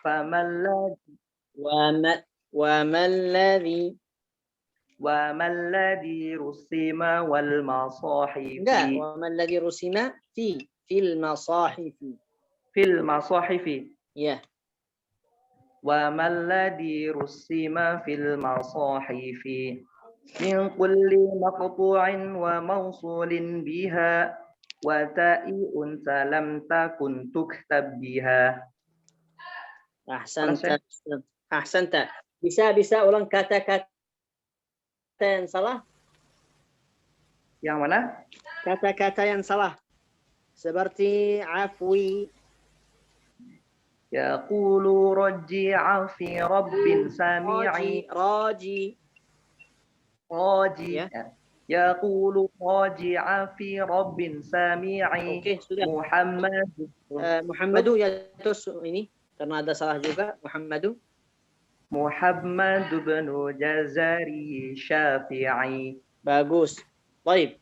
فما الذي وما الذي وما الذي رسم والمصاحف enggak وما الذي رسم في المصاحف في المصاحف ya وما الذي رسم في المصاحف من كل مقطوع وموصول بها وتاء أنثى لم تكن تكتب بها. Ahsanta. Bisa ulang kata-kata yang salah? Yang mana? Kata-kata yang salah. Seperti afwi. Yaqulu raji'a fi rabbin sami'i. Raji. Ya. Yaqulu raji'a fi rabbin sami'i. Oke, sudah. Muhammadu ya terus ini karena ada salah juga Muhammadu. Muhammad bin Jazari Syafi'i. Bagus. Baik.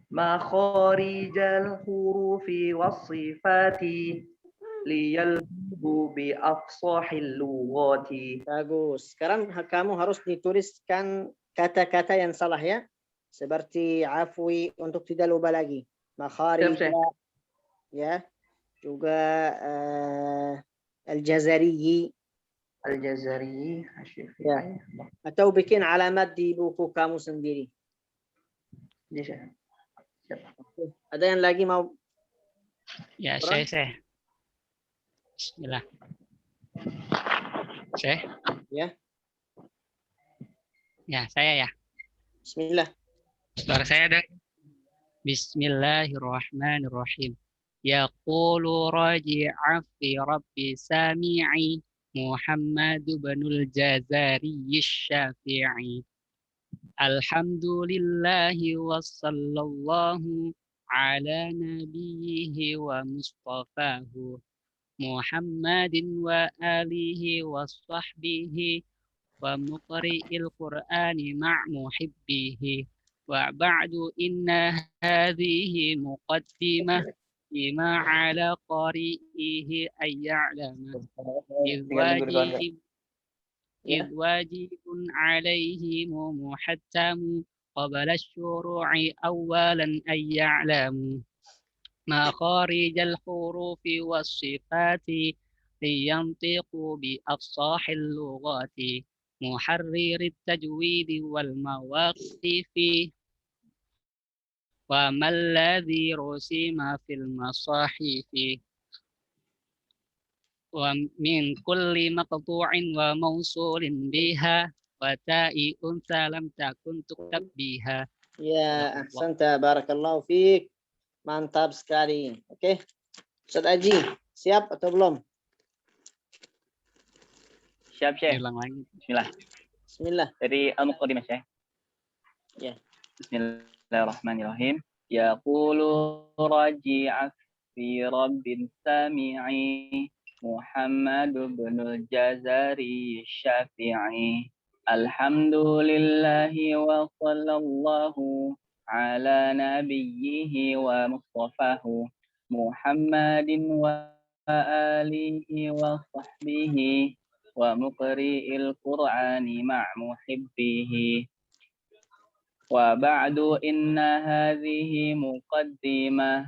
Makharijal hurufi was-sifati liyalbu bi afsahil lughati. Bagus. Sekarang kamu harus dituliskan kata-kata yang salah ya. Seperti afwi untuk tidak lupa lagi. Makharij ya. Juga Al-Jazari ya. Atau bikin alamat di buku kamu sendiri. Ya, ada yang lagi mau? Ya, saya. Bismillah. Saya? Ya. Ya, saya ya. Bismillah. Suara saya ada. Bismillahirrahmanirrahim. Yaqulu raji'a fi rabbi sami'i Muhammad binul Jazari Syafi'i. Alhamdulillahi wa sallallahu ala nabiyhi wa mustafahu Muhammadin wa alihi wa sahbihi wa muqri'il Qur'ani ma' muhibbihi wa ba'du inna hadhihi muqaddimah bima ala qari'ihi ayya'lama إذ واجب عليهم محتم قبل الشروع أولا أن يعلموا مخارج الحروف والصفات لينطقوا بأفصاح اللغات محرر التجويد والمواقف وما الذي رسم في المصاحف ومن كل مقطوع وموصول بها وتاء أنثى لم تكن تكتب بها. Ya, ahsanta, barakallahu fiik. Mantap sekali. Oke. Ustaz Aji, siap atau belum? Siap, Syekh. Bismillah. Bismillah. Dari Al-Muqaddimah, Syekh. Ya. Bismillahirrahmanirrahim. Yaqulu raji'a fi rabbin sami'i Muhammad binul Jazari Syafi'i. Alhamdulillahi wa sallallahu ala nabiyyihi wa mustafahu Muhammadin wa alihi wa sahbihi wa muqri'il Qur'ani ma' muhibbihi. Wa ba'du inna hadhihi muqaddimah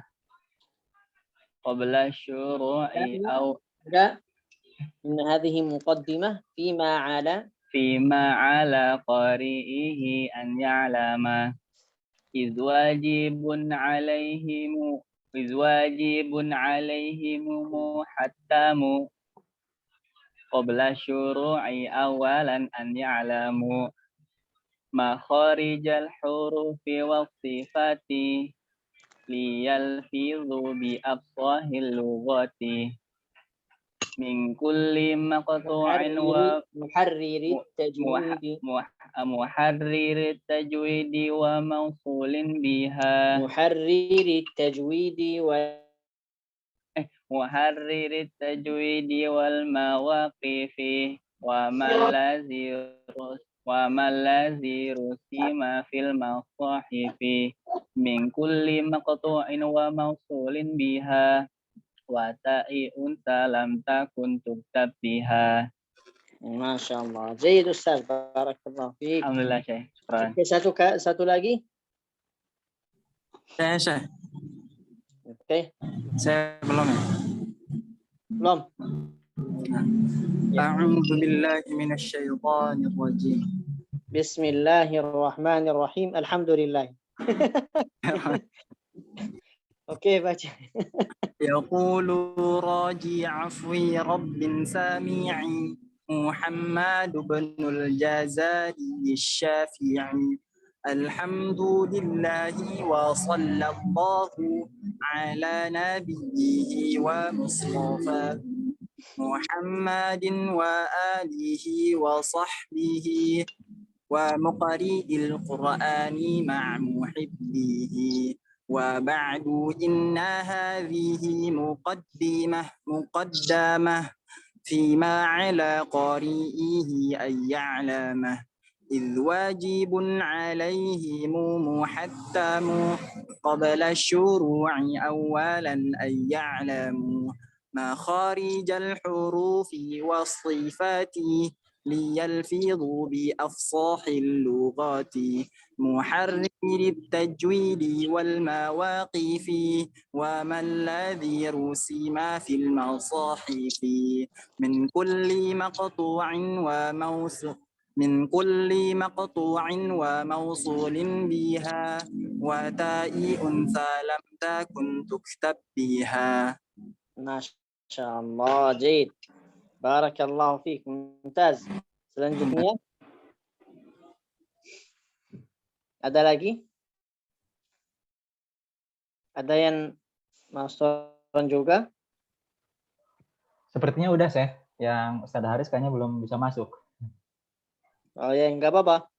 qabla syuru'i aw inna hadhihi muqaddimah fima ala qari'ihi an ya'lama iz wajibun alaihim muhattamu qabla syuru'i awalan an ya'lamu makharijal hurufi was sifati liyalfizu bi afsahil lughati min kulli maqtu'in wa muharririt tajwidi wa mawsulin biha muharririt tajwidi wal mawaqifi wa malazi rusima fil masahifi min kulli maqtu'in wa mawsulin biha wa ta'i unsa lam takun tuktab biha. Masya Allah. Jayid Ustaz. Barakallahu fiik. Alhamdulillah Syekh. Syukran. Oke, satu lagi. Saya Syekh. Oke. Saya belum ya. Belum. A'udzu billahi minasyaitonir rajim. Bismillahirrahmanirrahim. Alhamdulillah. Oke, baca. يقول راجي عفو رب سامعي محمد بن الجزاري الشافعي الحمد لله وصلى الله على نبيه ومصطفاه محمد وآله وصحبه ومقرئ القرآن مع محبه وبعد إن هذه مقدمة فيما على قارئه أن يعلمه إذ واجب عليهم محتم قبل الشروع أولا أن يعلموا مخارج الحروف والصفات ليلفظوا بأفصاح اللغات محرر التجويد والمواقف وما الذي رسم في المصاحف من كل مقطوع وموصول بها وتاء أنثى لم تكن تكتب بها. Masya Allah. Jayid. Barakallahu fiik. Mumtaz. Selanjutnya. Ada lagi? Ada yang masteran juga? Sepertinya udah, Syekh. Yang Ustaz Haris kayaknya belum bisa masuk. Oh ya, enggak apa-apa.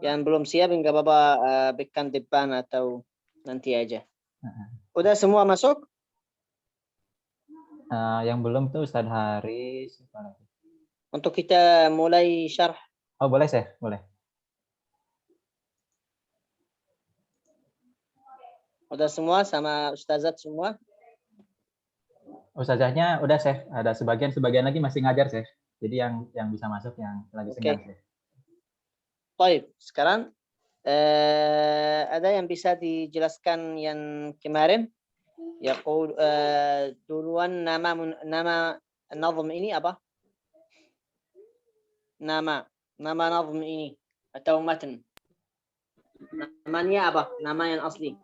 Yang belum siap enggak apa-apa, pekan depan atau nanti aja. Udah semua masuk? Yang belum tuh Ustaz Haris. Untuk kita mulai syarh. Oh, boleh, Syekh? Boleh. Udah semua sama Ustazat semua? Ustazahnya udah, Syekh. Ada sebagian lagi masih ngajar, Syekh. Jadi yang bisa masuk yang lagi senggang, Syekh. Baik, sekarang ada yang bisa dijelaskan yang kemarin? Yaqul duluan nama nazm ini apa? Nama nazm ini atau matan. Namanya apa? Nama yang asli.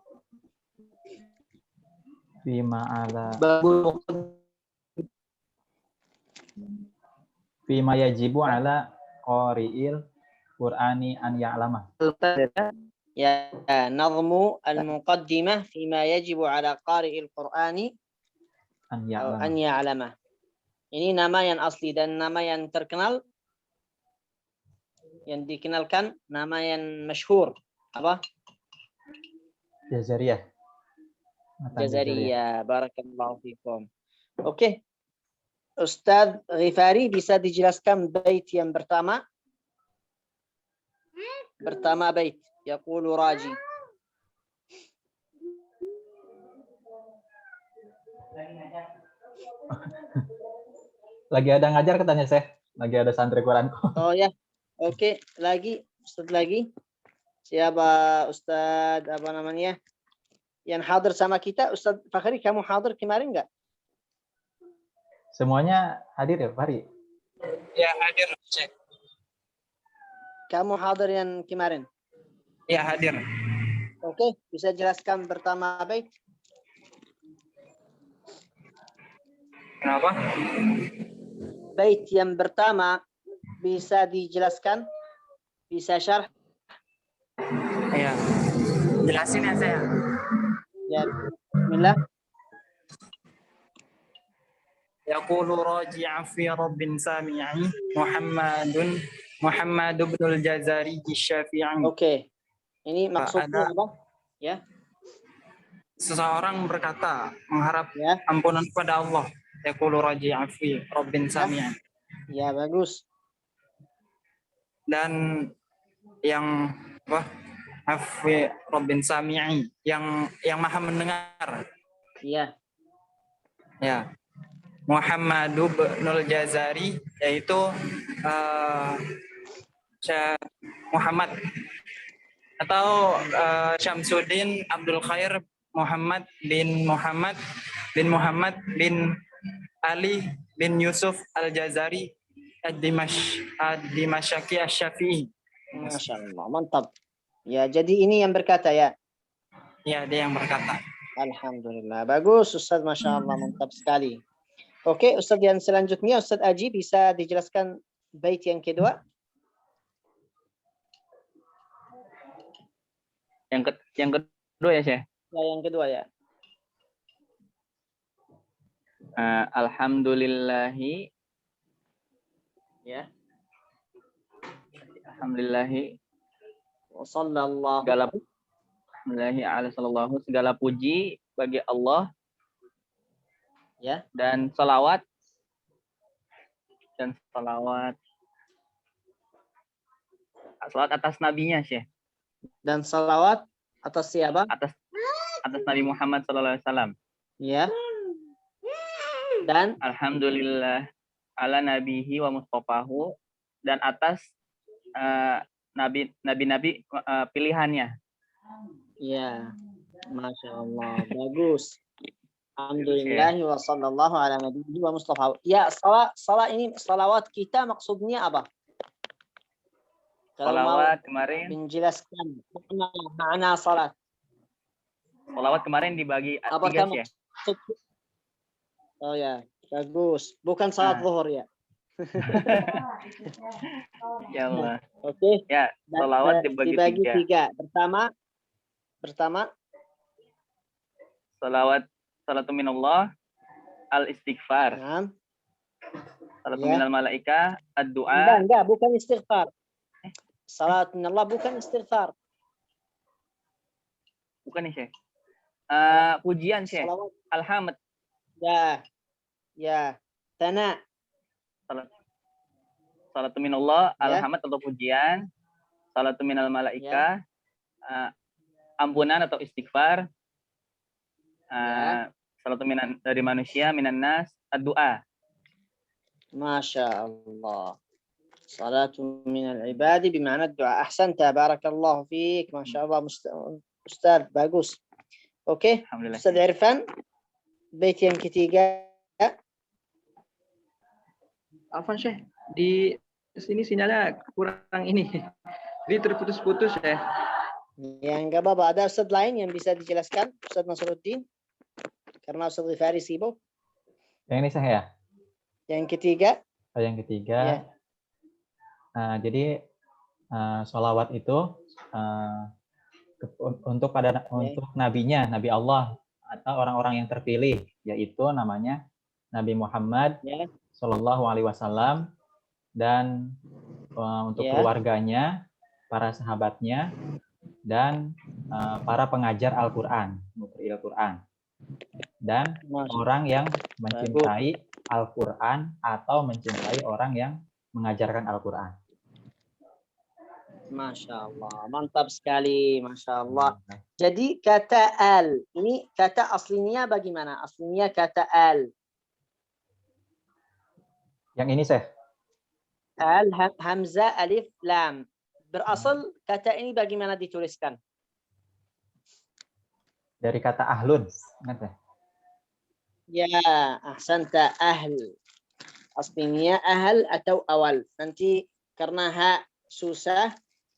Fima yajibu ala qari'il Qur'ani an ya'lama. Ya, nazmu al-muqaddimah fima yajibu ala qari'il Qur'ani An an ya'lama. ya'lama. Ini nama yang asli dan nama yang terkenal yang dikenalkan, nama yang masyhur apa? Jazariyah. Matan Jazariyah. Barakallahu fikum. Oke. Ustaz Ghifari bisa dijelaskan bait yang pertama? Pertama bait. Yaqulu Raji. Lagi ada ngajar katanya, Syekh. Lagi ada santri Quranku. Oh ya. Oke, lagi Ustaz lagi. Siapa Ustaz apa namanya? Yang hadir sama kita, Ustaz Fakhri, kamu hadir kemarin enggak? Semuanya hadir ya, Fahri? Ya, hadir, Syekh. Kamu hadir yang kemarin? Ya, hadir. Oke, bisa jelaskan pertama bait? Kenapa? Bait yang pertama bisa dijelaskan? Bisa syarh? Ya. Jelasin ya, saya. Ya, bismillah. Yaqulu raji'an fi rabbin sami'i Muhammad bin al-Jazari Syafi'i. Oke. Ini maksudnya apa? Ya. Seseorang berkata mengharap Ya. ampunan kepada Allah. Yaqulu raji'an fi rabbin sami'i. Ya, bagus. Dan yang Afi Rabbin Sami'i, yang maha mendengar. Iya. Ya. Muhammad ibnul Jazari, yaitu Syekh Muhammad, atau Syamsuddin Abdul Khair Muhammad bin Ali bin Yusuf Al-Jazari Ad-Dimashqi Asy-Syafi'i. Masya Allah, mantap. Ya, jadi ini yang berkata ya. Ya, dia yang berkata. Alhamdulillah, bagus Ustaz, Masya Allah, mantap sekali. Oke, Ustaz yang selanjutnya, Ustaz Aji bisa dijelaskan bait yang kedua? Yang kedua ya, Syekh. Ya, yang kedua ya. Alhamdulillahi. Ya. Alhamdulillahi. Wassallallahu. Alhamdulillahi ala sallallahu. Segala puji bagi Allah. Ya. Dan salawat atas nabinya, Syekh. Dan salawat atas siapa? Atas Nabi Muhammad sallallahu alaihi wasallam. Ya. Dan Alhamdulillah ala nabihi wa mustafahu, dan atas nabi-nabi pilihannya. ya. Masya Allah, bagus. Alhamdulillah wa sallallahu ala nabihi wa mustafahu. Ya, salat ini salawat kita maksudnya apa? Kalau mau Salawat kemarin. menjelaskan makna salat. Salawat kemarin dibagi Apakah 3, Syekh. Oh ya, bagus. Bukan salat zuhur ya. Ya Allah. Oke. Ya, salawat dibagi 3. Pertama. Salatu minallah, al-istighfar. Nah. Salatu Ya. minal malaika, ad-du'a. Enggak, bukan istighfar. Salat minallah bukan istighfar. Bukan nih, Syekh. Pujian, Syekh. Salawat. Alhamd. Ya. Tana. Salatu minallah, Ya. alhamd atau pujian. Salatu minal malaika, ampunan atau istighfar. Salatu dari manusia, minan nas, ad-du'a. Masya Allah. Salatu minal ibadi bima'na doa. Ahsanta, barakallahu fiik. Masya Allah, Ustaz, bagus. Oke, Alhamdulillah. Ustaz Irfan, bait yang ketiga. Afwan Syekh, di sini sinyalnya kurang ini. Jadi terputus-putus ya. Yang enggak apa-apa. Ada Ustaz lain yang bisa dijelaskan? Ustaz Nasruddin? Karena Ustaz Ghifari sibuk. Yang ini saya. Yang ketiga. Yang ketiga. Jadi sholawat itu untuk nabinya, Nabi Allah atau orang-orang yang terpilih, yaitu namanya Nabi Muhammad Shallallahu Alaihi Wasallam, dan untuk keluarganya, para sahabatnya, dan para pengajar Al-Quran, muqri Al-Quran, dan orang yang mencintai Al-Quran atau mencintai orang yang mengajarkan Al-Quran. Masya Allah, mantap sekali, Masya Allah. Jadi kata al, ini kata aslinya bagaimana? Aslinya kata al. Yang ini, Syekh. Al, hamzah, alif, lam. Berasal kata ini bagaimana dituliskan? Dari kata ahlun. Ingat, Syekh? Ya, ahsanta, ahl. Aslinya ahl atau awal. Nanti karena ha susah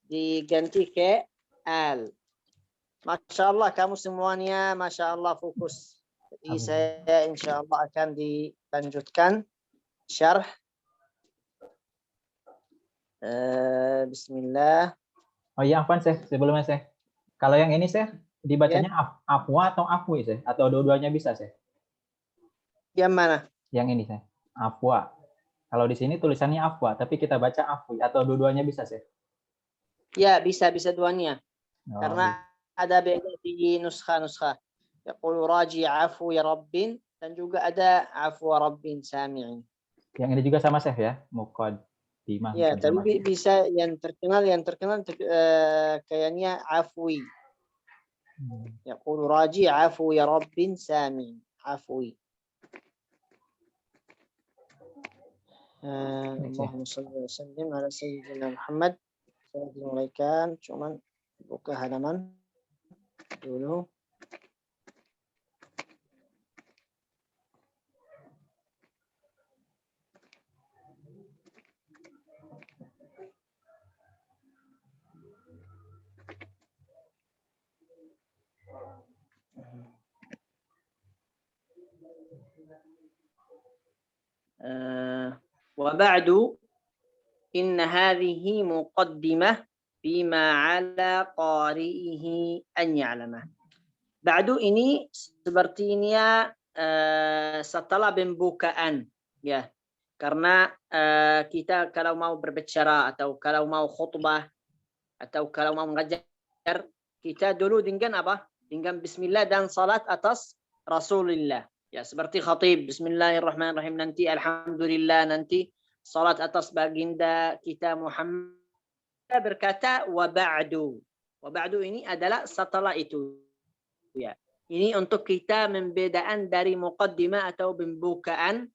diganti ke al. Masya Allah, kamu semuanya Masya Allah fokus. Jadi saya insya Allah akan dilanjutkan syarh. Bismillah. Oh iya, Afwan, Syekh. Sebelumnya, Syekh. Kalau yang ini, Syekh, dibacanya afwa atau afwi, Syekh? Atau dua-duanya bisa, Syekh? Yang mana? Yang ini, Syekh. Afwa. Kalau di sini tulisannya afwa, tapi kita baca afwi, atau dua-duanya bisa, Syekh? Ya, bisa duanya. Oh, karena ada beda di nuskha-nuskha. Yaqulu raji afu ya rabbin, dan juga ada afu rabbin sami'in. Yang ini juga sama, Syekh, ya? Muqaddimah. Ya, tapi bisa yang terkenal kayaknya afwi. Yaqulu raji afu ya rabbin sami'in. Afwi. Allahumma salli wa sallim ala sayyidina Muhammad. Saya dimulaikan, cuman buka halaman dulu. وبعد إن هذه مقدمة فيما على قارئه أن يعلمه. Ba'du ini sepertinya setelah pembukaan, ya, karena kita kalau mau berbicara atau kalau mau khutbah atau kalau mau mengajar, kita dulu dengan apa? Dengan Bismillah dan salat atas Rasulullah. Ya, seperti khatib, Bismillahirrahmanirrahim, nanti Alhamdulillah, nanti salat atas baginda kita Muhammad. Kita berkata wa ba'du. Wa ba'du ini adalah setelah itu. Ya. Ini untuk kita membedaan dari muqaddimah atau pembukaan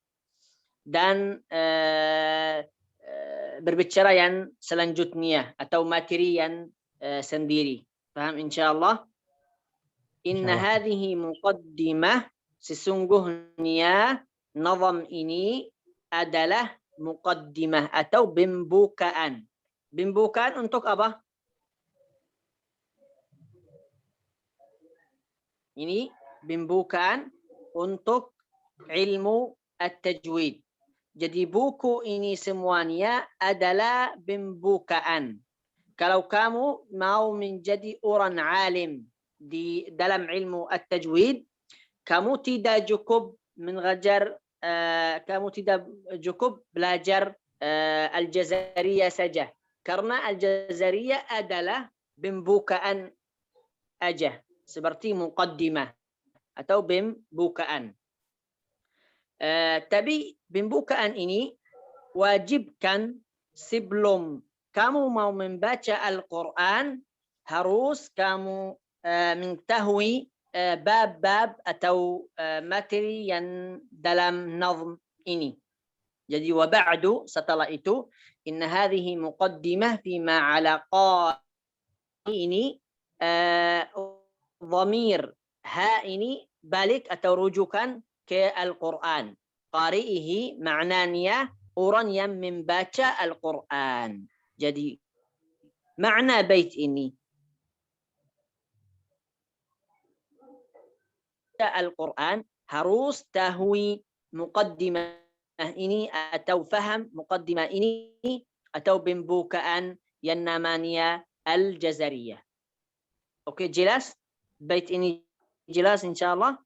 dan berbicara yang selanjutnya atau materi yang sendiri. Paham insyaallah? Inna hadhihi muqaddimah, sesungguhnya nazam ini adalah muqaddimah atau pembukaan. Pembukaan untuk apa? Ini pembukaan untuk ilmu at-tajwid. Jadi buku ini semuanya adalah pembukaan. Kalau kamu mau menjadi orang alim di dalam ilmu at-tajwid, kamu tidak cukup mengajar, kamu tidak cukup belajar Al-Jazariyah saja. Karena Al-Jazariyah adalah pembukaan aja. Seperti muqaddimah atau pembukaan. Tapi pembukaan ini wajibkan sebelum kamu mau membaca Al-Quran, harus kamu mengetahui bab-bab atau materi yang dalam nazm ini. Jadi wa ba'du, setelah itu, inna hadhihi muqaddimah fima ala qari ini dhamir ha ini balik atau rujukan ke Al-Quran. Qari'ihi maknanya orang yang membaca Al-Quran. Jadi makna bait ini, Al-Quran harus tahu muqaddimah ini atau faham muqaddimah ini atau pembukaan yang namanya Al-Jazariyah. Oke, jelas? Bait ini jelas insyaallah?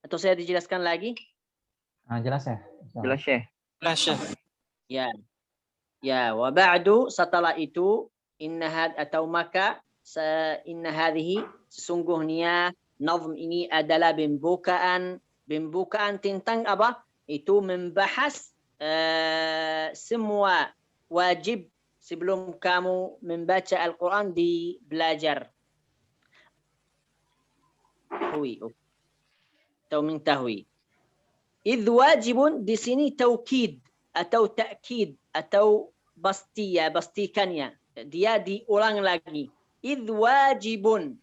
Atau saya dijelaskan lagi? Jelas ya? Jelas ya? Jelas ya. Ya. Ya, wa ba'du, setelah itu, inna atau maka inna hadhihi, sesungguhnya nazm ini adalah pembukaan tentang apa? Itu membahas semua wajib sebelum kamu membaca Al-Quran di belajar. Atau mengetahui. Idh wajibun di sini taukid atau ta'kid atau pastikannya. Dia diulang lagi. Idh wajibun.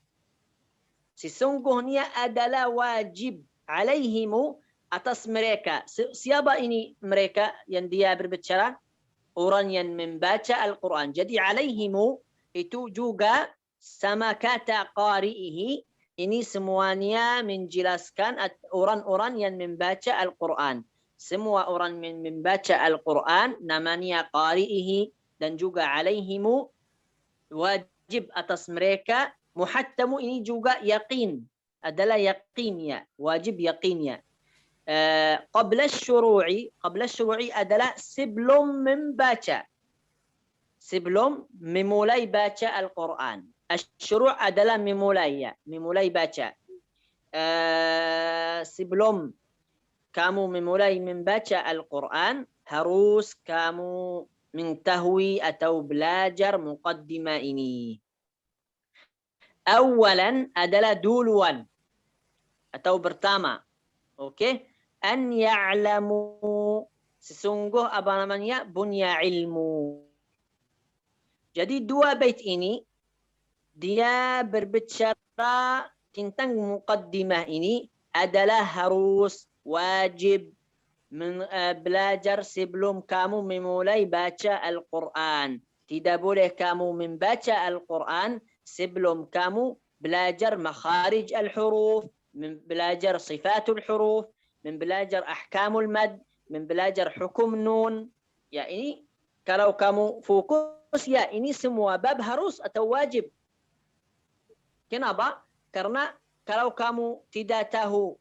Sesungguhnya adalah wajib alaihimu atas mereka. Siapa ini mereka yang dia berbicara? Orang yang membaca Al-Quran. Jadi alaihimu itu juga sama kata qari'ihi. Ini semuanya menjelaskan orang-orang yang membaca Al-Quran. Semua orang yang membaca Al-Quran namanya qari'ihi dan juga alaihimu wajib atas mereka. Muhattamu ini juga yaqin. Adalah yaqinnya. Wajib yaqinnya. Qabla syuru'i adalah sebelum membaca. Sebelum memulai baca Al-Quran. Asy-syuru' adalah memulai baca. Sebelum kamu memulai membaca Al-Quran, harus kamu mengetahui atau belajar muqaddimah ini. Awalan adalah duluan atau pertama. Oke? An ya'lamu sesungguh apa namanya bunya ilmu. Jadi dua bait ini dia berbicara tentang muqaddimah ini adalah harus wajib belajar sebelum kamu memulai baca Al-Quran. Tidak boleh kamu membaca Al-Quran sebelum kamu belajar makharij al-huruf, belajar sifatul huruf, belajar ahkamul mad, belajar hukum nun. Ya ini kalau kamu fokus ya ini semua bab harus atau wajib. Kenapa? Karena kalau kamu tidak tahu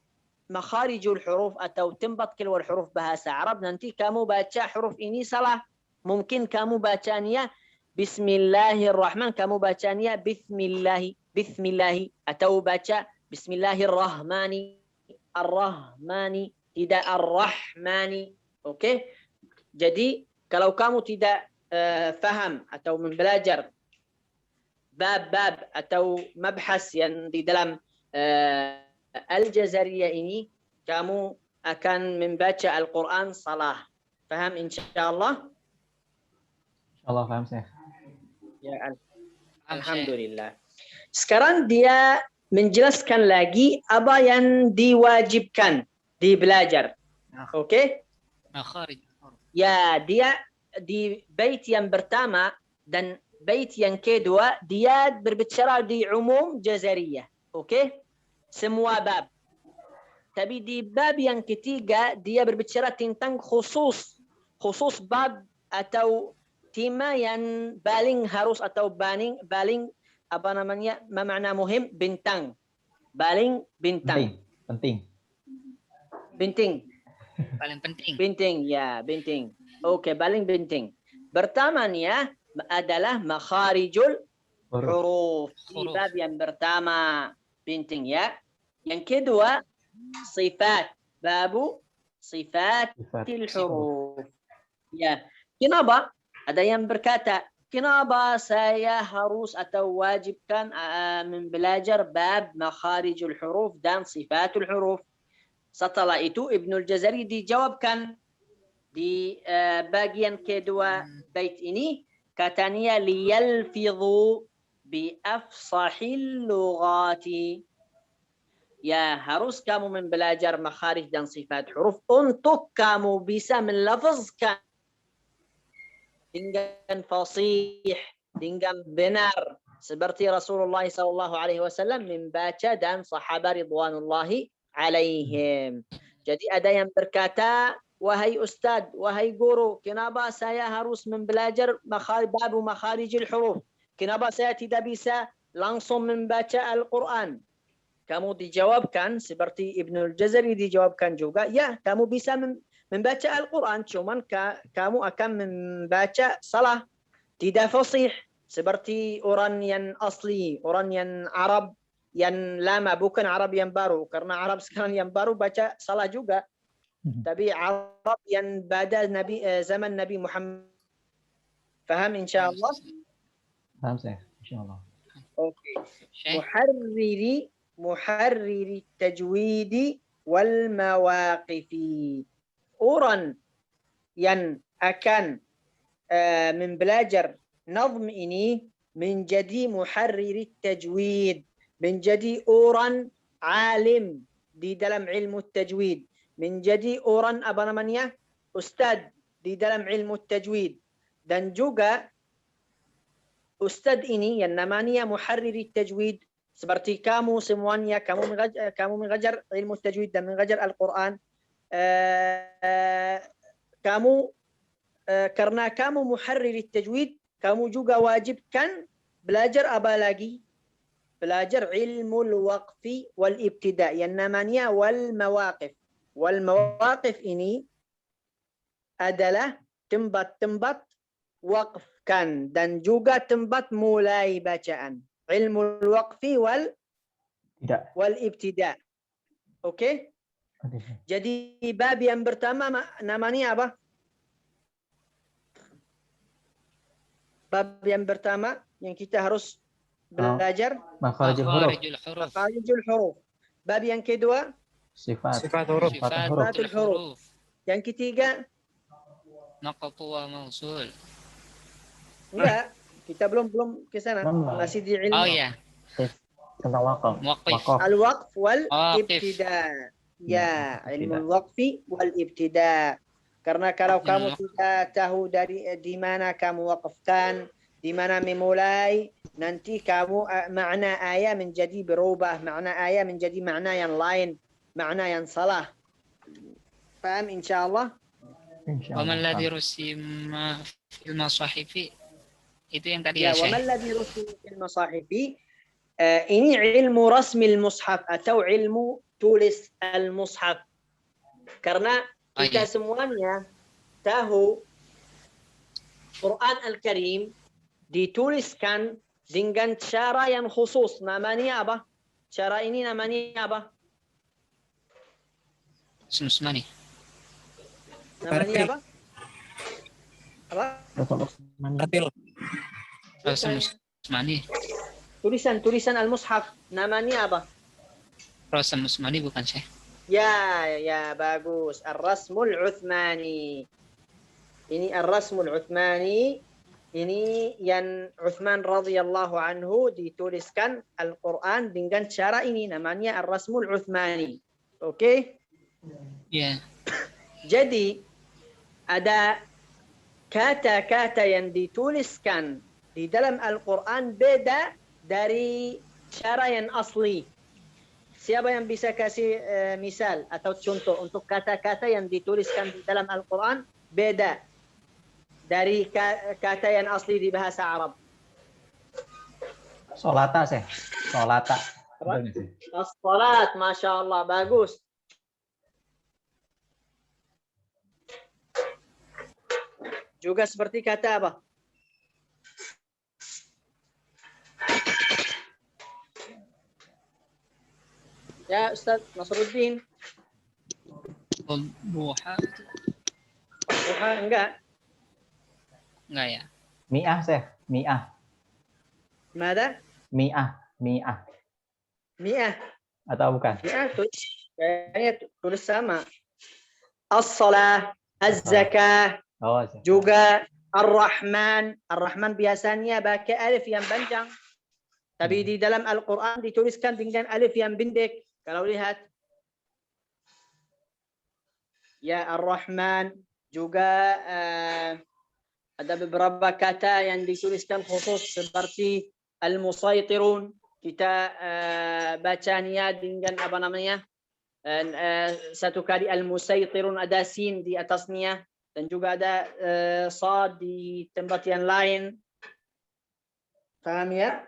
makharijul huruf atau tempat keluar huruf bahasa Arab, nanti kamu baca huruf ini salah. Mungkin kamu bacanya Bismillahirrahman, kamu bacanya Bismillahi, atau baca Bismillahirrahmani, Ar-Rahmani, tidak Ar-Rahmani. Oke? Jadi kalau kamu tidak faham atau membelajar bab-bab atau mabhas yang di dalam Al-Jazariyah ini, kamu akan membaca Al-Quran salah. Faham insyaAllah? InsyaAllah paham, Syekh. Ya, Alhamdulillah. Sekarang dia menjelaskan lagi apa yang diwajibkan dibelajar. Oke? Makharij. Ya, dia di bait yang pertama dan bait yang kedua dia berbicara di umum Jazariyah. Oke? Semua bab. Tapi di bab yang ketiga dia berbicara tentang khusus bab atau tema yang paling harus atau paling apa namanya makna muhim bintang. Paling bintang. Penting. Paling penting. Penting ya, penting. Oke, paling penting. Pertamanya adalah makharijul huruf. Di bab yang pertama penting ya. Yang kedua sifat, babu sifatil huruf. Ya. Kenapa? Ada yang berkata, kenapa saya harus atau wajibkan belajar bab makharijul huruf dan sifatul huruf? Setelah itu Ibnul Jazari dijawabkan di bagian kedua bait ini, katanya liyalfidhu bi afsahil lughati. Ya, harus kamu membelajar makharij dan sifat huruf untuk kamu bisa melafazkan dengan fasih, dengan benar seperti Rasulullah SAW membaca dan sahabat ridwanullahi alaihim. Jadi ada yang berkata, wahai ustaz, wahai guru, kenapa saya harus membelajar bab makharijul huruf? Kenapa saya tidak bisa langsung membaca Al-Quran? Kamu dijawabkan seperti Ibnul Jazari dijawabkan juga, ya kamu bisa membaca Al-Quran, cuman kamu akan membaca salah, tidak fasih seperti orang yang asli, orang yang Arab yang lama, bukan Arab yang baru, karena Arab sekarang yang baru baca salah juga. Tapi Arab yang pada zaman Nabi Muhammad. Faham insyaallah? Paham, Syekh. Insyaallah. Oke. Muharriri tajwidi wal mawaqifi. Orang yang akan membelajar nazm ini menjadi muharriri tajwid, menjadi orang alim di dalam ilmu tajwid, menjadi orang apa namanya ustad di dalam ilmu tajwid, dan juga ustad ini yang namanya muharriri tajwid seperti kamu semuanya, kamu mengajar ilmu tajwid dan mengajar Al-Quran, karena kamu muharriri tajwid, kamu juga wajibkan belajar apa lagi? Belajar ilmu al-waqfi wal ibtida yang namanya wal mawaqif. Wal mawaqif ini adalah tempat-tempat waqfkan dan juga tempat mulai bacaan. Ilmu al-waqfi wal ibtida. Oke? Jadi bab yang pertama namanya apa? Bab yang pertama yang kita harus belajar Makharijul huruf. makharijul huruf. Bab yang kedua Sifat huruf. Sifatul huruf. Yang ketiga Naqatu wa mausul. Enggak, kita belum ke sana. Belum. Masih di ilmu. Oh iya, Tentang wakaf. muwaqqif. Wakaf. Al-waqf wal Waqif. ibtida. Ya, Ibtida. ilmu al-waqfi wal ibtida. Karena kalau kamu Ilmu tidak tahu dari di mana kamu waqafkan, di mana memulai, nanti kamu makna ayat menjadi berubah, makna ayat menjadi makna yang lain, makna yang salah. Paham insyaallah? Wa man ladzi rusima fil masahifi. Itu yang tadi Ya, ya, wa Syekh. man ladzi rusima fil masahifi. Ini ilmu rasmi al-mushaf atau ilmu tulis al-mushaf. Karena Oh, kita iya. semuanya tahu Quran Al-Karim dituliskan dengan cara yang khusus. Namanya apa? Cara ini namanya apa? Usmani. Namanya apa? Apa? Tartil. Usmani. Tulisan al-mushaf. Namanya apa? Rasul Usmani bukan, Syekh. Ya, bagus. Ar-Rasmul Uthmani. Ini Ar-Rasmul Uthmani. Ini yang Uthman radhiyallahu anhu dituliskan Al-Quran dengan cara ini. Namanya Ar-Rasmul Uthmani. Oke? Iya. Jadi, ada kata-kata yang dituliskan di dalam Al-Quran beda dari cara yang asli. Siapa yang bisa kasih misal atau contoh untuk kata-kata yang dituliskan di dalam Al-Quran beda dari kata yang asli di bahasa Arab? Solata, Syekh. Solata. Apa? Betul, Syekh. As-salat, Masya Allah, bagus. Juga seperti kata apa? Ya, Ustaz Nasruddin. Duha Duha, enggak. enggak ya? Mi'ah, Syekh. Mi'ah. Mada? Mi'ah. Mi'ah. Mi'ah. Atau bukan? Mi'ah tulis. Kayaknya tulis sama. As-salah, az-zakah, Oh, Syekh. juga Ar-Rahman. Ar-Rahman biasanya pakai alif yang panjang. Tapi di dalam Al-Quran dituliskan dengan alif yang pendek. Kalau lihat. Ya, Ar-Rahman. Juga ada beberapa kata yang dituliskan khusus seperti Al-Musaytirun. Kita bacanya dengan apa namanya? Satu kali Al-Musaytirun ada sin di atasnya. Dan juga ada sad di tempat yang lain. Paham ya?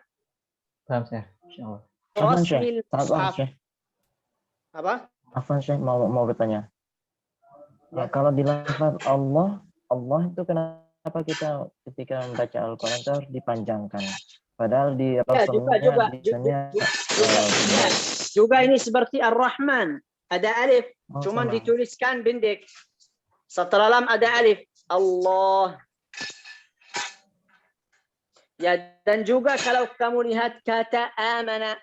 Paham, Syekh. Insyaallah. Afwan, Syekh. Rasmil Salah mushaf. Syekh. Apa? Afwan, Syekh, mau bertanya. Ya. Kalau di lafaz Allah itu kenapa kita ketika membaca Al-Quran itu harus dipanjangkan? Padahal di Rasulnya biasanya juga ini seperti Ar-Rahman. Ada alif, cuman sama. dituliskan pendek. Setelah lam ada alif. Allah. Ya, dan juga kalau kamu lihat kata amana.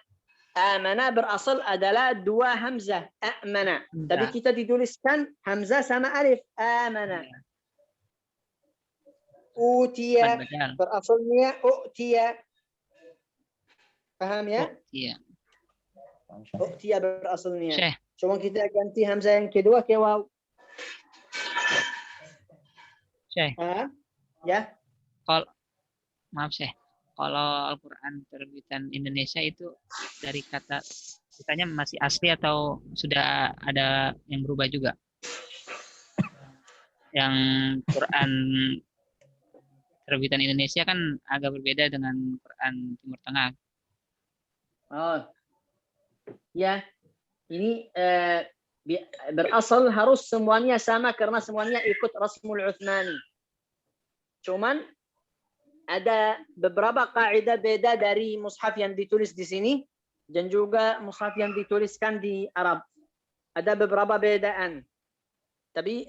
Amana berasal adalah dua hamzah. Amana. Tapi kita dituliskan hamzah sama alif. Amana. Utiya. Badal. Berasalnya utiya. Paham ya? Iya. Utiya berasalnya. Syekh, Cuma kita ganti hamzah yang kedua ke waw. Syekh. Ya. Kalau maaf, Syekh. Kalau Al-Quran terbitan Indonesia itu dari kata katanya masih asli atau sudah ada yang berubah juga? Yang Quran terbitan Indonesia kan agak berbeda dengan Quran Timur Tengah. Oh. Ya. Ini berasal harus semuanya sama karena semuanya ikut Rasmul Uthmani. Cuman ada beberapa kaidah beda dari mushaf yang ditulis di sini dan juga mushaf yang dituliskan di Arab. Ada beberapa bedaan. Tapi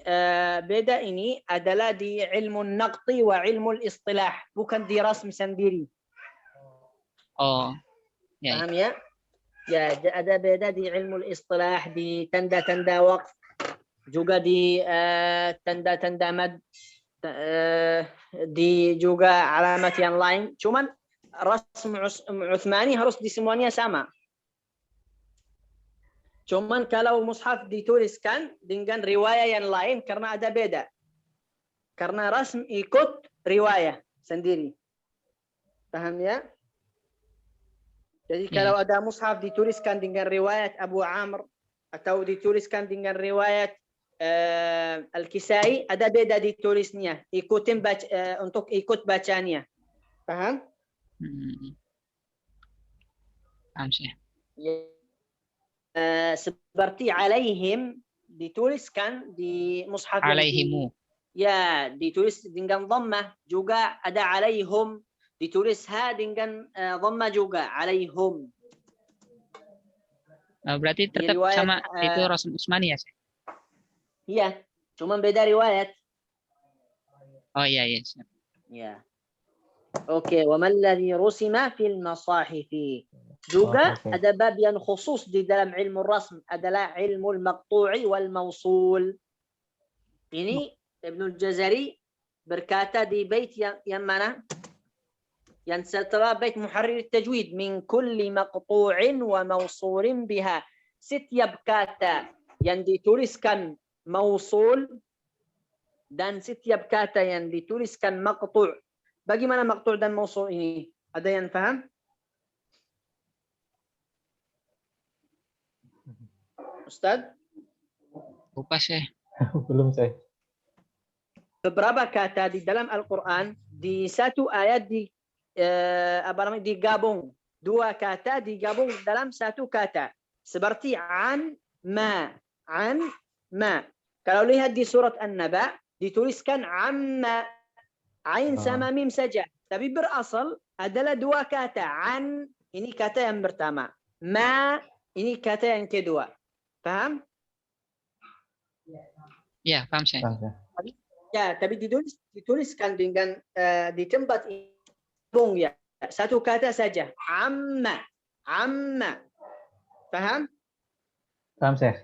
beda ini adalah di ilmu naqti wa ilmu istilah, bukan di rasm sendiri. Oh, ya. Paham ya? Ya, ada beda di ilmu istilah, di tanda-tanda waqf, juga di tanda-tanda mad. di juga alamat yang lain. Cuman rasm Utsmani harus di semuanya sama. Cuman kalau mushaf dituliskan dengan riwayat yang lain karena ada beda. Karena rasm ikut riwayat sendiri. Paham ya? Jadi kalau ada mushaf dituliskan dengan riwayat Abu Amr atau dituliskan dengan riwayat Al-Kisai, ada beda ditulisnya. Ikutin untuk ikut bacanya. Paham? Paham sih. Seperti alaihim dituliskan di mushaf Alaihimu. Ya, ditulis dengan dhammah, juga ada alaihum ditulis dengan dhammah juga alaihum. Berarti tetap riwayat, sama itu Rasul Utsmani ya? Iya, cuma beda riwayat. Oh iya iya. Ya. Oke, wa man ladzi rusima fil masahifi. Juga ada bab yang khusus di dalam ilmu rasm adalah ilmu al-maqtu'i wal mausul. Ini Ibnu Jazari berkata di bait yang mana? Yang setelah bait Muharrir Tajwid, min kulli maqtu'in wa mausulin biha. Setiap kata yang dituliskan mausul dan setiap kata yang dituliskan maqtu'. Bagaimana maqtu' dan mausul ini? Ada yang paham? Ustaz? Lupa sih. Belum saya. Beberapa kata di dalam Al-Quran di satu ayat digabung. Dua kata digabung dalam satu kata. Seperti an, ma. An, ma. Kalau lihat di surat An-Naba, dituliskan amma. Ain sama mim saja. Tapi berasal adalah dua kata. An, ini kata yang pertama. Ma, ini kata yang kedua. Paham? Ya, paham saya. Ya, tapi dituliskan dengan di tempat bung ya. Satu kata saja. Amma. Amma. Paham? Paham saya.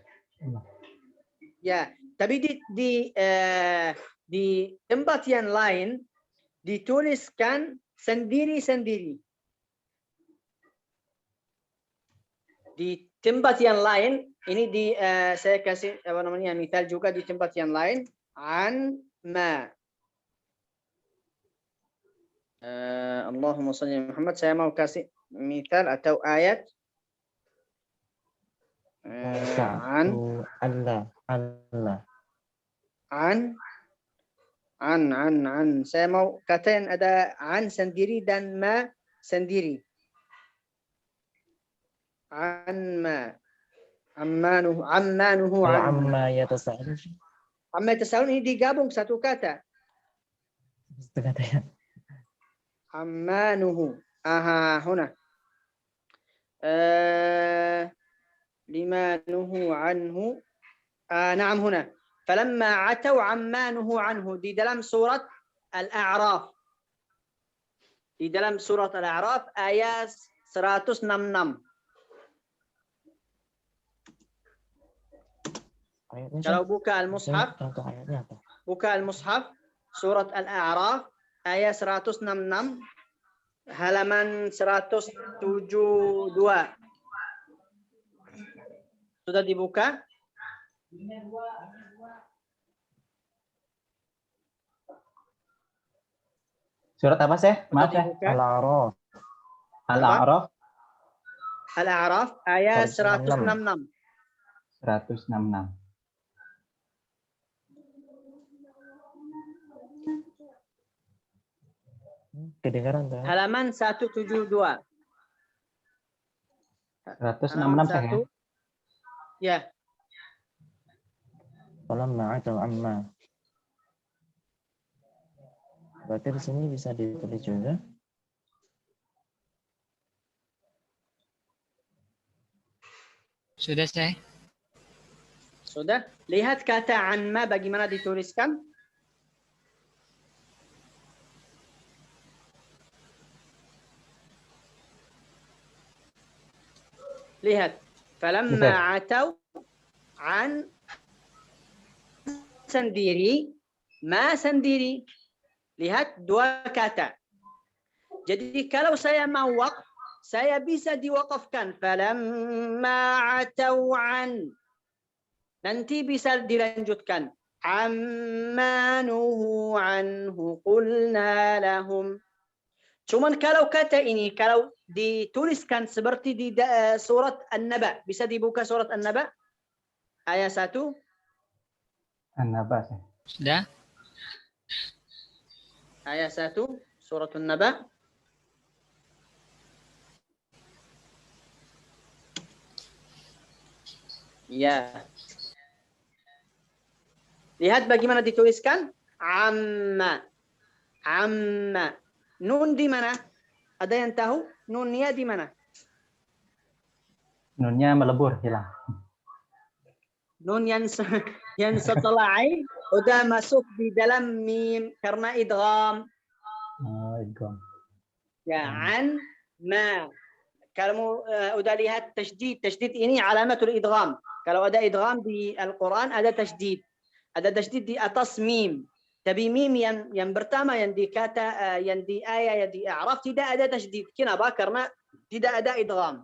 Ya, tapi di tempat yang lain dituliskan sendiri-sendiri. Di tempat yang lain ini saya kasih misal juga di tempat yang lain an ma. Allahumma shalli ala Muhammad. Saya mau kasih misal atau ayat an saya mau kata yang ada an sendiri dan ma sendiri. An ma ammanuhu amma yatasaalun. Amma yatasaalun ini digabung satu kata. Satu kata ya. Ammanuhu. Aha, huna. لما نهوا عنه نعم هنا فلما عتوا عما نهوا عنه di dalam surat Al-A'raf ayat 166. Kalau buka al-mushaf surat Al-A'raf ayat 166 halaman 172. Sudah dibuka? Surat apa sih? Maaf ya. Al-A'raf. Al-A'raf. Al-A'raf ayat 166. 166. Kedengaran tak? Halaman 172. 166 saya. Ya. Falamma atau amma. Berarti di sini bisa ditulis juga. Sudah saya. Sudah. Lihat kata anma bagaimana dituliskan. Lihat. Falamma atau an sendiri Ma sendiri. Lihat dua kata. Jadi kalau saya mau waqf, saya bisa diwakafkan. Falamma atau an. Nanti bisa dilanjutkan. Amma nuhu anhu qulna lahum. Cuman kalau kata ini, kalau dituliskan seperti di surat An-Naba. Bisa dibuka surat An-Naba? Ayat 1. An-Naba, Syekh. Sudah? Ayat 1. Surat An-Naba. Ya. Lihat bagaimana dituliskan. Amma. Amma. Nun di mana? Ada yang tahu? Nunnya di mana? Nunnya melebur, hilang. Nun yang setelah ain udah masuk di dalam mim karena idgham. Oh, idgham. Ya, an ma. Kalau udah lihat tasydid, tasydid ini alamatul idgham. Kalau ada idgham di Al-Quran ada tasydid. Ada tasydid di atas mim. Tapi mim yang pertama yang di kata yang di ayat yang di i'rab tidak ada tasydid. Kenapa? Karena tidak ada idgham.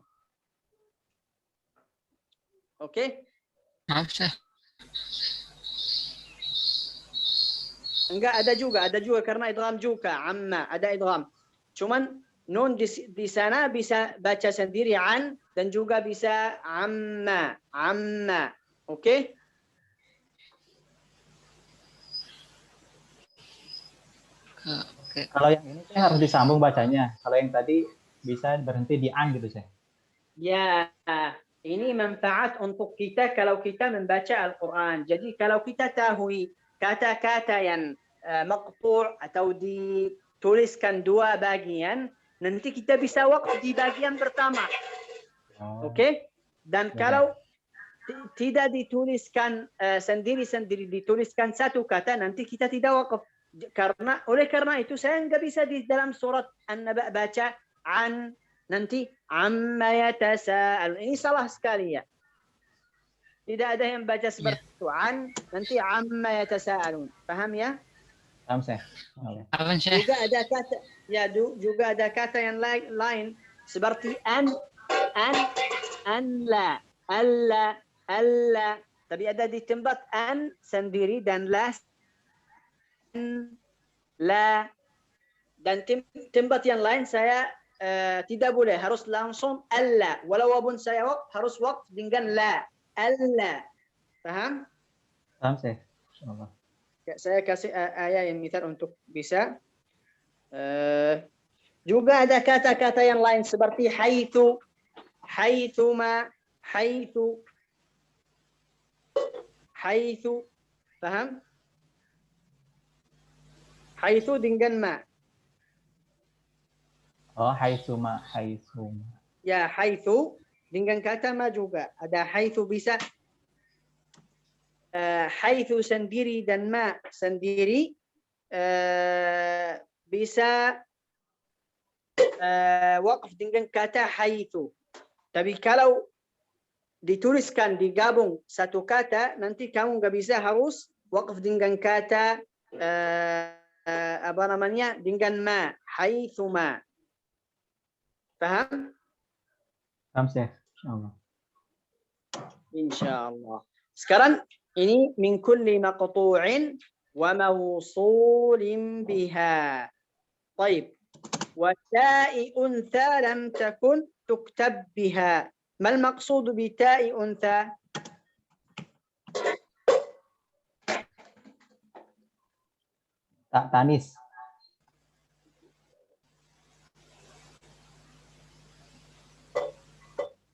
Oke? Maaf, Syekh. Enggak ada juga karena idgham juga. Amma ada idgham. Cuman nun di sana bisa baca sendiri an dan juga bisa amma. Oke? Oke. Kalau yang ini Syekh harus disambung bacanya. Kalau yang tadi bisa berhenti di an gitu, Syekh. Ya, ini manfaat untuk kita kalau kita membaca Al-Quran. Jadi kalau kita tahu kata-kata yang maqtu' atau dituliskan dua bagian, nanti kita bisa waqf di bagian pertama. Oke? Dan kalau tidak dituliskan sendiri-sendiri, dituliskan satu kata, nanti kita tidak waqf. Oleh karena itu saya nggak bisa di dalam surat An-Naba baca an nanti amma yatasa'alun. Ini salah sekali ya. Tidak ada yang baca seperti itu. An nanti amma yatasa'alun. Paham ya? Paham, Syekh. Apa, Syekh? Juga ada kata ya juga ada kata yang lain seperti an la alla. Tapi ada di tempat an sendiri dan la dan tempat yang lain saya tidak boleh, harus langsung alla. Walaupun saya harus waqf dengan la. Alla. Paham? Paham, Syekh. Insyaallah. Saya kasih ayat yang misal untuk bisa. Juga ada kata-kata yang lain seperti haitsu, haitsuma, haitsu. Paham? Haitsu dengan ma. Oh, haitsuma. Ya, haitsu dengan kata ma juga. Ada haitsu bisa haitsu sendiri dan ma sendiri bisa waqf dengan kata haitsu. Tapi kalau dituliskan digabung satu kata, nanti kamu nggak bisa, harus waqf dengan kata dengan ma, haitsuma. Paham? Paham, Syekh. Insyaallah. Insyaallah. Sekarang ini min kulli maqtu'in wa mawsulin biha. Baik. Wa ta'i untha lam takun tuktab biha. Ma al-maqsud bi ta'i untha? Tanis.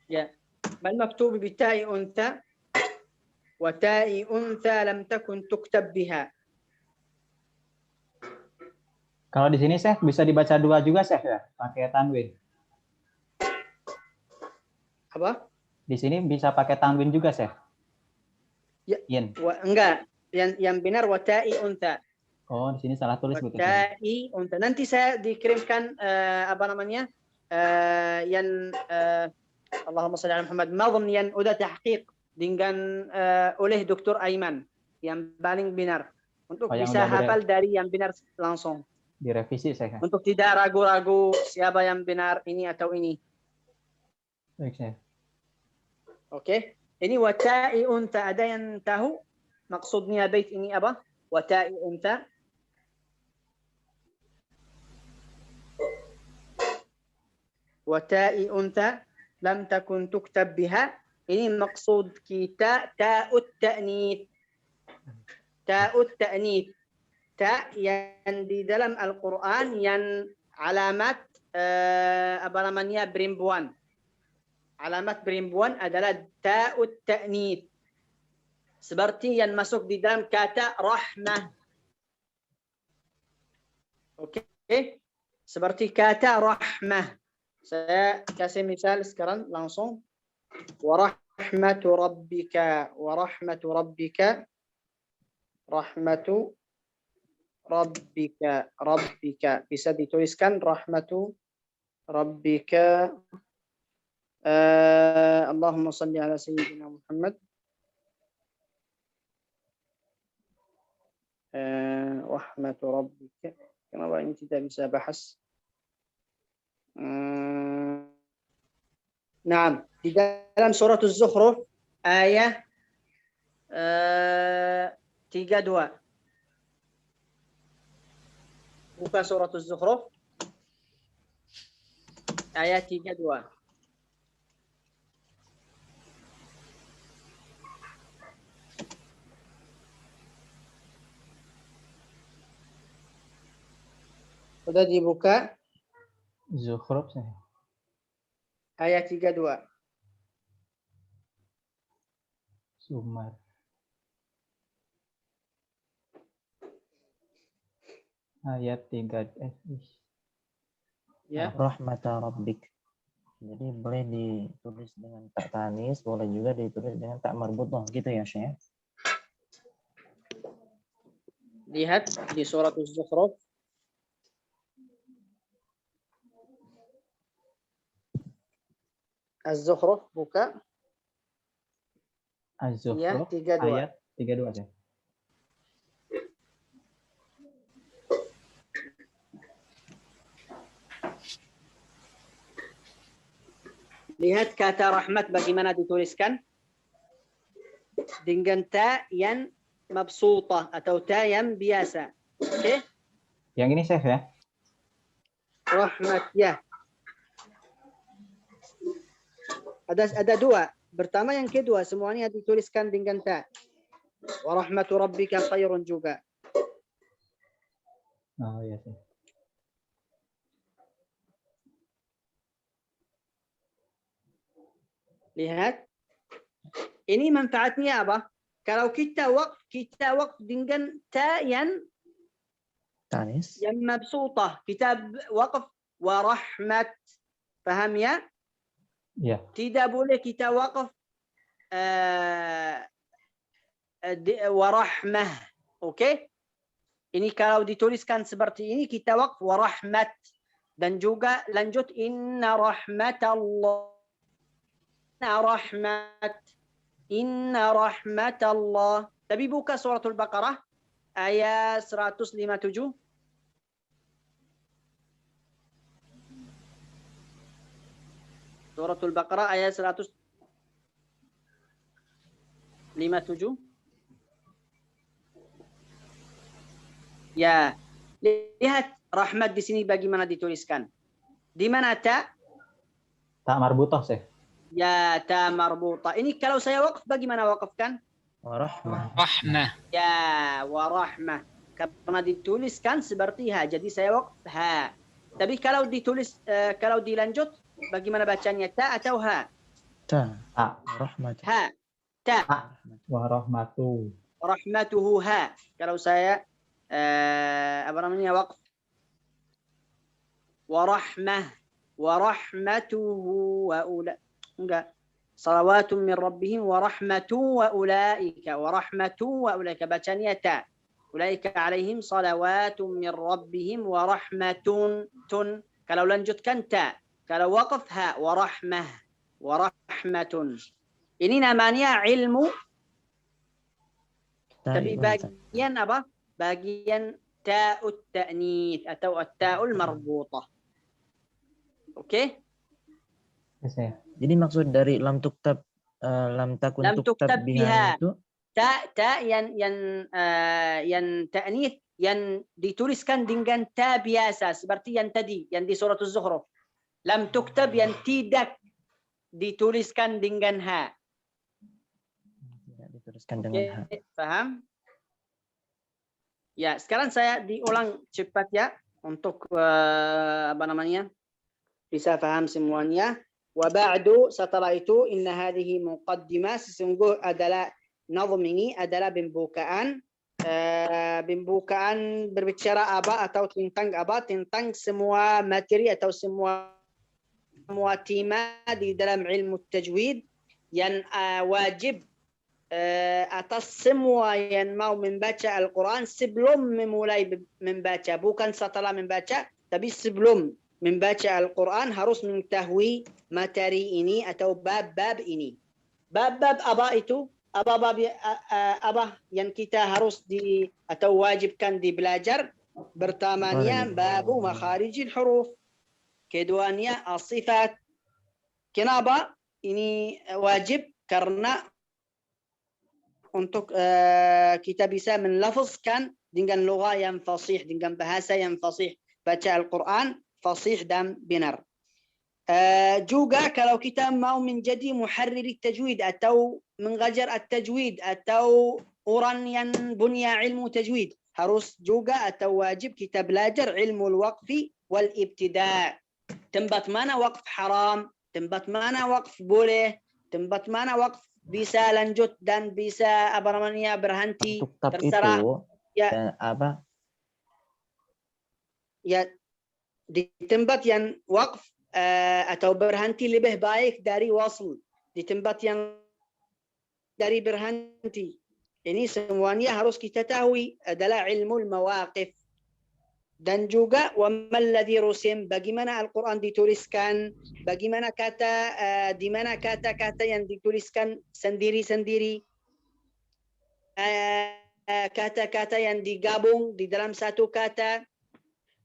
Ya. ما المكتوب بتاء أنثى وتاء أنثى لم تكن تكتب بها. Kalau di sini Syekh bisa dibaca dua juga, Syekh, ya, pakai tanwin. Apa? Di sini bisa pakai tanwin juga, Syekh. Ya, Yin. enggak, yang benar wata'i untha. Oh, di sini salah tulis gitu. Wata'i untha. Nanti saya dikirimkan yang Allahumma salli ala Muhammad, madhun yang udah tahqiq dengan oleh Dr. Aiman yang paling benar. Untuk yang bisa udah hafal dari yang benar langsung. direvisi saya. Untuk tidak ragu-ragu siapa yang benar ini atau ini. Baik saya. Oke. Ini wata'i unta. Ada yang tahu maksudnya bait ini apa? Wata'i unta. Wata'i unta lam takun tuktab biha. Ini maksud kita ta'ut ta'nith. Ta'ut ta'nith. Ta yang di dalam Al-Quran yang alamat apa namanya perempuan. Alamat perempuan adalah ta'ut ta'nith. Seperti yang masuk di dalam kata rahmah. Oke. Seperti kata rahmah. Saya kasih misal sekarang langsung. Wa rahmatu rabbika. Wa rahmatu rabbika. Rahmatu rabbika. Rabbika. Bisa dituliskan rahmatu rabbika. Allahumma salli ala sayyidina Muhammad. Rahmatu rabbika. Kenapa ini tidak bisa bahas? Naam, di dalam surat Az-Zukhruf ayat 32. Buka surat Az-Zukhruf ayat 32. Sudah dibuka Zukhruf saya. ayat 32. Sumar. Ayat 3. Ya. Rahmata rabbik. Jadi boleh ditulis dengan tak tanis, boleh juga ditulis dengan tak marbutah gitu ya, Syekh. Lihat di surat Az-Zukhruf. Az-Zukhruf buka. Ya, Az-Zukhruf 32. ayat 32 saya. Lihat kata rahmat bagaimana dituliskan dengan ta yang mabsutah atau ta yang biasa. Oke? Yang ini Syekh ya. Rahmat ya. Ada dua. Pertama yang kedua semuanya dituliskan dengan ta. Wa rahmatu rabbika khairun juga. Oh iya Syekh. Lihat. Ini manfaatnya apa? Kalau kita waqf dengan ta yang Tanis. mabsutah. Kita waqf wa rahmat. Paham ya? Iya. Tidak boleh kita waqf wa rahmah. Oke? Ini kalau dituliskan seperti ini kita waqf wa rahmat. Dan juga lanjut inna rahmatallah. Inna rahmatallah. Tapi buka suratul Baqarah ayat 157. Suratul Baqarah ayat 157. Ya, lihat rahmat di sini bagaimana dituliskan. Di mana ta? Tak marbutah Syekh. Ya, ta marbuta. Ini kalau saya waqf bagaimana waqfkan? Warahmah. Rahmah. Ya, wa rahmah. Karena dituliskan seperti ha. Jadi saya waqf ha. Tapi kalau ditulis kalau dilanjut bagaimana bacanya ta atau ha? Ta. Ta. Rahmat. Ha. Ta. Wa rahmatu. Rahmatuhu ha. Kalau saya apa namanya waqf. Wa rahmah. Wa rahmatuhu wa ula. Enggak. Salawatun min rabbihim wa rahmatu wa ulaika. Wa rahmatu wa ulaika. Bacanya ta. Ulaika alaihim salawatun min rabbihim wa rahmatun. Tun. Kalau lanjutkan ta. Kalau waqaf ha. Wa rahmah. Wa rahmatun. Ini namanya ilmu. Tapi bagian apa? bagian ta'ut ta'nits atau at-ta'ul marbutah. Oke? Ya, Syekh. Jadi maksud dari lam tuktab lam takun Lam tuktab tuktab biha biha. itu Ta yang ta'nits yang dituliskan dengan ta biasa seperti yang tadi yang di surat Az-Zukhruf. Lam tuktab yang tidak dituliskan dengan ha. tidak dituliskan dengan ha. Oke, paham? Ya, sekarang saya diulang cepat ya untuk bisa paham semuanya. Wa ba'du, setelah itu inna hadhihi muqaddimah, sesungguh adalah nazm ini adalah pembukaan berbicara apa atau tentang apa, tentang semua materi atau semua tema di dalam ilmu tajwid yang wajib atas semua yang mau membaca Al-Quran sebelum memulai membaca, bukan setelah membaca, tapi sebelum membaca Al-Quran harus mengetahui materi ini atau bab-bab ini. Bab-bab apa itu? Apa yang kita harus atau wajibkan dibelajar? Pertamanya babu makharijil huruf. Keduanya as-sifat. Kenapa ini wajib? Karena untuk kita bisa melafazkan dengan lugah yang fasih, dengan bahasa yang fasih, baca Al-Quran fasih dan benar. Juga kalau kita mau menjadi muharrir tajwid atau mengajar at-tajwid atau orang yang punya ilmu tajwid, harus juga atau wajib kita belajar ilmu al-waqfi wal ibtida'. Tempat mana waqf haram, tempat mana waqf boleh, tempat mana waqf bisa lanjut dan bisa berhenti, Tuktab terserah. itu Ya, apa? Ya, di tempat yang waqf atau berhenti lebih baik dari wasl. Di tempat yang dari berhenti. Ini semuanya harus kita tahu adalah ilmu al-mawaqif. Dan juga wamalladhi rusim, bagaimana Al-Quran dituliskan, bagaimana di mana kata-kata yang dituliskan sendiri-sendiri, kata-kata yang digabung di dalam satu kata.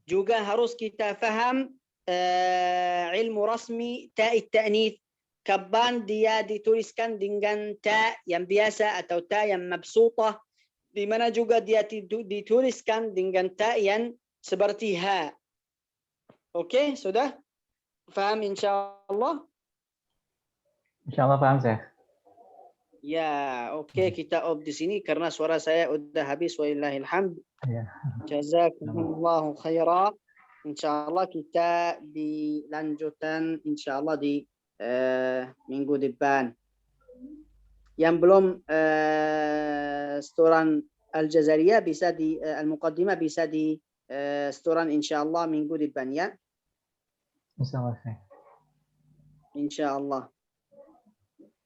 Juga harus kita faham ilmu rasmi ta'it ta'nits, kapan dia dituliskan dengan ta yang biasa atau ta yang mabsutah, di mana juga dia dituliskan dengan ta yang seperti ha. Oke, sudah? Faham insyaallah? Insyaallah paham, Syekh. Ya, oke, kita off di sini karena suara saya udah habis, walillahil hamd. Ya. Jazakumullahu khairan. Insyaallah kita dilanjutkan insyaallah di minggu depan. Yang belum setoran Al-Jazariyah bisa di Al-Muqaddimah bisa di setoran insyaallah minggu depan ya. Insyaallah, Syekh. Insyaallah.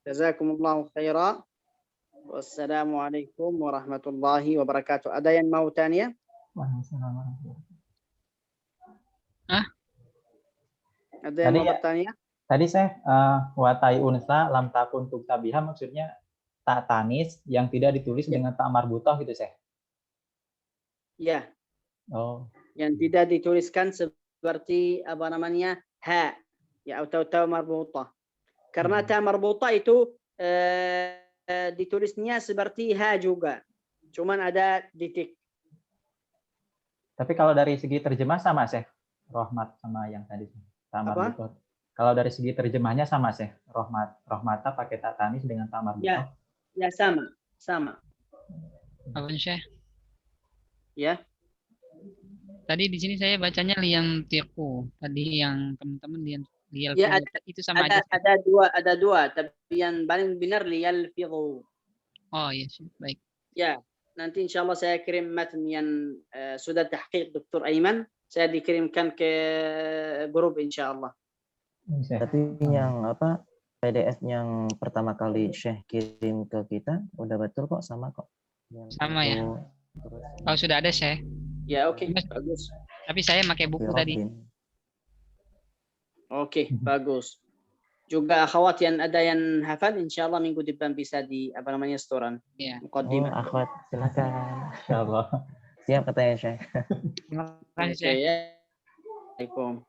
Jazakumullahu khairan. Wassalamualaikum warahmatullahi wabarakatuh. Ada yang mau tanya? Waalaikumsalam warahmatullahi Hah? Ada yang Tadi mau ya. bertanya? Tadi saya watai unsa lam takun tuktabiha maksudnya tak tanis yang tidak ditulis dengan tak marbutah gitu, Syekh. Ya, Oh. yang tidak dituliskan seperti ha ya atau ta marbutah. Karena ta marbutah itu ditulisnya seperti ha juga. Cuman ada titik. Tapi kalau dari segi terjemah sama, Syekh. Rahmat sama yang tadi. Tak Apa? marbutah. Kalau dari segi terjemahnya sama, Syekh. Rahmata pakai tak tanis dengan tak marbutah. Ya sama. Apa Syekh? Ya. Tadi di sini saya bacanya liang tiku. Tadi yang teman-teman liang Ya, itu sama aja. Ada dua, tapi yang paling benar liyalfidhu. Oh iya, Syekh. Baik. Ya, nanti insyaallah saya kirim matan yang sudah tahqiq Dr. Aiman, saya dikirimkan ke grup insyaallah. Tapi yang apa PDF yang pertama kali Syekh kirim ke kita udah betul kok, sama kok. Yang Sama ya? terus Kalau sudah ada, Syekh. Ya, oke, bagus. Tapi saya pakai buku tadi. Robin. Oke, bagus. Juga akhwat yang ada yang hafal insyaallah minggu depan bisa di setoran. Iya. Oh, Muqaddimah. akhwat silakan. Insyaallah. Siap katanya Syekh. Terima kasih Syekh. Ya. Assalamualaikum.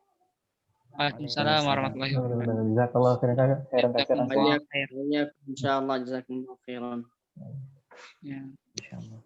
Waalaikumsalam warahmatullahi wabarakatuh. Jazakallah khairan katsiran. Banyak, Khair. banyak. Insyaallah jazakumullah khairan. Ya. Insyaallah.